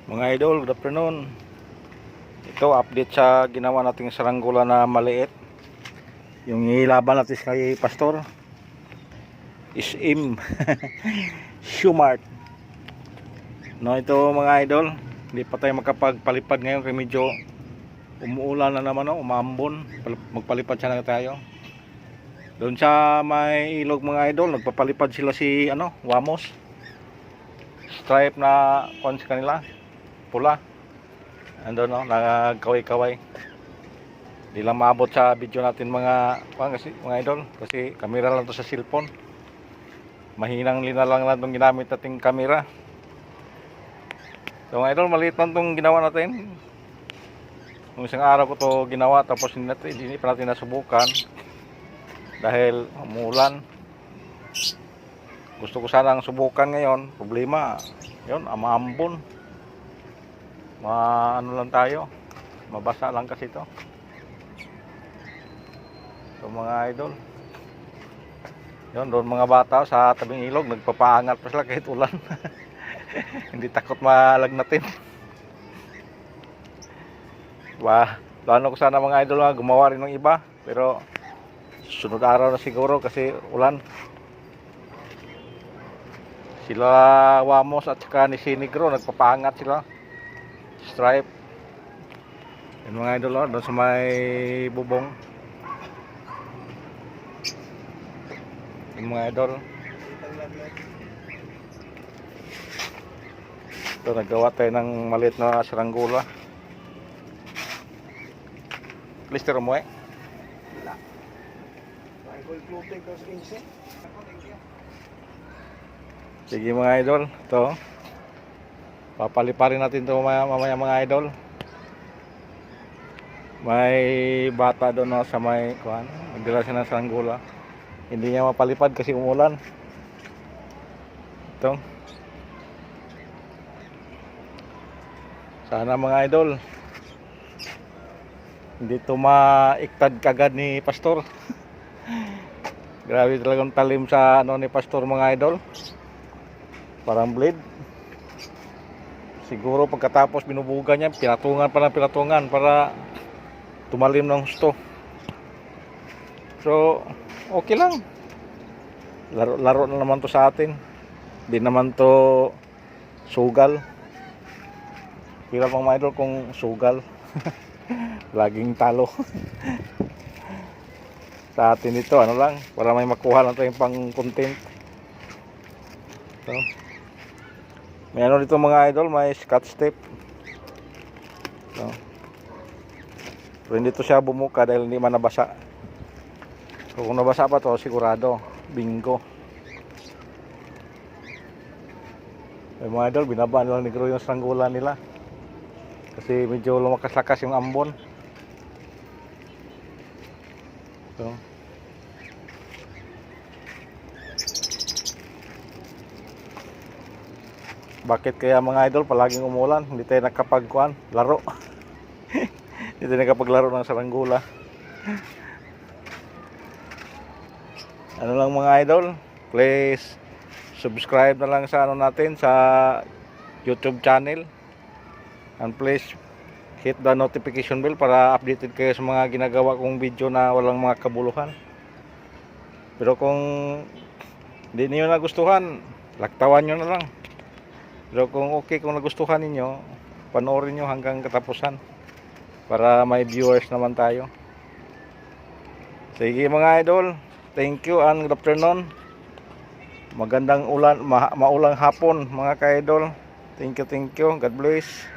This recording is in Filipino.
Mga idol, good afternoon. Ito update sa ginawa nating saranggola na maliit. Yung ilaban natin kay Pastor SM Shumart. No, ito mga idol, hindi pa tayo makapagpalipad ngayon kasi medyo umuulan na naman, no? Umambon. Magpalipad sana tayo. Doon sa may ilog mga idol, nagpapalipad sila si Wamos. Stripe na kons kanila, pula. Ando no, nagkaway-kaway. Di lang maabot sa video natin mga idol kasi kamera lang to sa cellphone. Mahinang lina lang itong ginamit nating kamera. So mga idol, maliit lang itong ginawa natin. Nung isang araw ko to ginawa tapos hindi pa natin nasubukan dahil umulan. Gusto ko sanang subukan ngayon. Problema, yun, amaambon. Ano lang tayo, mabasa lang kasi ito. So mga idol, yun, doon mga bata sa tabing ilog nagpapaangat pa sila kahit ulan. Hindi takot malagnatin. Plano ko sana mga idol na gumawa rin ng iba, pero sunod araw na siguro kasi ulan. Sila Wamos at saka ni Sinigro nagpapaangat sila. Stripe. Yung mga idol, doon sa may bubong. Yung mga idol. Ito, naggawa tayo ng maliit na saranggola. Lister mo eh. Sige mga idol, ito. Papaliparin natin ito mamaya mga idol. May bata doon no, sa may kuhan, nagdala siya ng saranggola. Hindi niya mapalipad kasi umulan. Ito. Sana mga idol hindi ito maiktad kagad ni Pastor. Grabe talagang talim sa ni Pastor mga idol. Parang blade. Siguro pagkatapos binubugan niya, pinatungan para tumalim ng husto. So, okay lang. Laro na naman to sa atin. Hindi naman to sugal. Hirap ang mga idol kung sugal. Laging talo. Sa atin ito, lang, para may makuha lang tayong pang content. So, may dito mga idol, may scotch tape. So, pero hindi to siya bumuka dahil hindi man nabasa. So, kung nabasa pa to, sigurado, bingo. May mga idol, binaba nila negro yung saranggola nila. Kasi medyo lumakas-lakas yung ambon. So, bakit kaya mga idol palaging umulan? Hindi tayo nakapagkuhan, laro. Hindi tayo nakapaglaro ng saranggola. Ano lang mga idol, please subscribe na lang sa natin sa YouTube channel. And please hit the notification bell para updated kayo sa mga ginagawa kong video na walang mga kabuluhan. Pero kung hindi niyo nagustuhan, laktawan nyo na lang. Pero kung kung nagustuhan ninyo, panoorin nyo hanggang katapusan para may viewers naman tayo. Sige mga idol, thank you and good afternoon. Magandang maulang hapon mga ka-idol. Thank you, God bless.